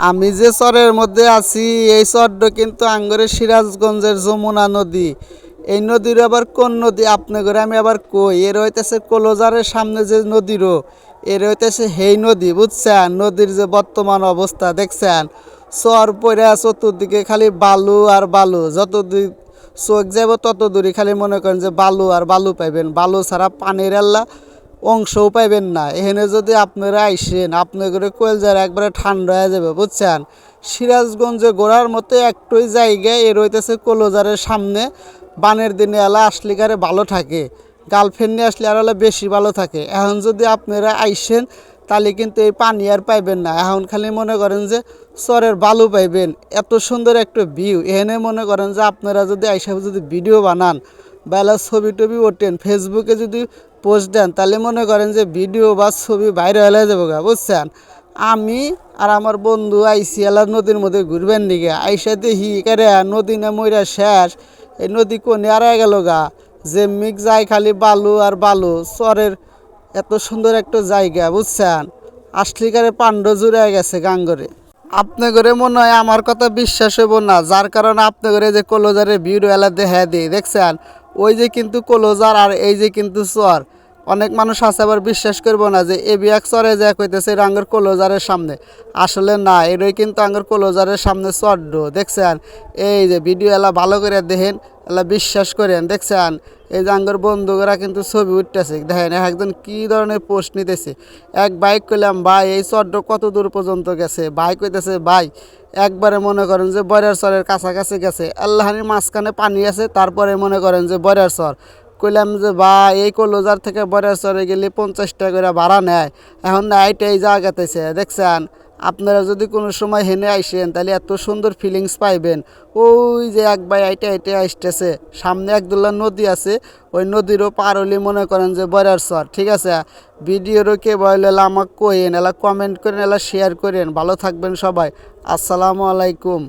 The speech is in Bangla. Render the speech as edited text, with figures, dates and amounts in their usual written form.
আমি যে চরের মধ্যে আছি এই চরটা কিন্তু আঙ্গরের সিরাজগঞ্জের যমুনা নদী। এই নদীর আবার কোন নদী আপনি করে আমি আবার কই, এর হইতেছে কলোজারের সামনে যে নদীরও এর হইতেছে হেই নদী, বুঝছেন? নদীর যে বর্তমান অবস্থা দেখছেন, চর পড়ে চতুর্দিকে খালি বালু আর বালু, যতদূর চোখ যাব তত দূরই খালি মনে করেন যে বালু আর বালু পাইবেন, বালু ছাড়া পানির আল্লাহ অংশও পাইবেন না। এখানে যদি আপনারা আইসেন আপনাদের কলজার একবারে ঠান্ডা হয়ে যাবে, বুঝছেন? সিরাজগঞ্জে ঘোরার মতো একটুই জায়গায় এর হইতেছে কলোজারের সামনে। বানের দিনে এলা আসলিকারে ভালো থাকে, গার্লফ্রেন্ড নিয়ে আসলে আর বেশি ভালো থাকে। এখন যদি আপনারা আইসেন তাহলে কিন্তু এই পানি আর পাইবেন না, এখন খালি মনে করেন যে চরের বালু পাইবেন। এত সুন্দর একটা ভিউ এখানে মনে করেন যে আপনারা যদি আইসা যদি ভিডিও বানান বা ছবি টবি ওঠেন ফেসবুকে যদি পোস্ট দেন তাহলে মনে করেন যে ভিডিও বা ছবি বাইরে হলে যাবো গা, বুঝছেন? আমি আর আমার বন্ধু আইসি এলা নদীর মধ্যে ঘুরবেন দিকে আইসা দেখি কেরে নদী না মইরা শেষ, এই নদী কোনে আর গেল গা, যে মিক যায় খালি বালু আর বালু। চরের এত সুন্দর একটা জায়গা, বুঝছেন? আসলিকারে পান্ড জুড়ে গেছে গাঙ্গরে। আপনি করে মনে হয় আমার কথা বিশ্বাস হইব না, যার কারণে আপনি করে যে কলোজারের ভিডিও এলা দেখা দিই দেখছেন, ওই যে কিন্তু কলোজার আর এই যে কিন্তু চর। অনেক মানুষ আছে আবার বিশ্বাস করবো না যে বিয়াক চরে যা কইতেছে আঙ্গর কলোজারের সামনে, আসলে না, এরই কিন্তু আঙ্গর কলোজারের সামনে চড্ড দেখছেন। এই যে ভিডিও এলা ভালো করে দেখেন, এলা বিশ্বাস করেন দেখছেন। এই যে আঙ্গর বন্ধুরা কিন্তু ছবি উঠতেছে দেখেন, একজন কি ধরনের পোস্ট নিতেছে। এক বাইক কইলাম ভাই এই চড্ড কত দূর পর্যন্ত গেছে, ভাই কইতেছে ভাই একবারে মনে করেন যে বয়রার চরের কাছাকাছি গেছে, আল্লাহানির মাঝখানে পানি আছে, তারপরে মনে করেন যে বয়রার চর। কইলাম যে ভাই এই কলোজার থেকে বয়রার চরে গেলে 50 টাকা করে ভাড়া নেয়, এখন না এইটাই জায়গাতেছে দেখছেন। আপনারা যদি কোনো সময় হেনে আইসেন তাহলে এত সুন্দর ফিলিংস পাইবেন। ওই যে এক ভাই আইটে আসতেছে, সামনে একদুল্লা নদী আছে, ওই নদীরও পার হলে মনে করেন যে বয়রার চর। ঠিক আছে, ভিডিওরও কে বলে আমাকে কইন, এলা কমেন্ট করেন, এলা শেয়ার করেন। ভালো থাকবেন সবাই, আসসালামু আলাইকুম।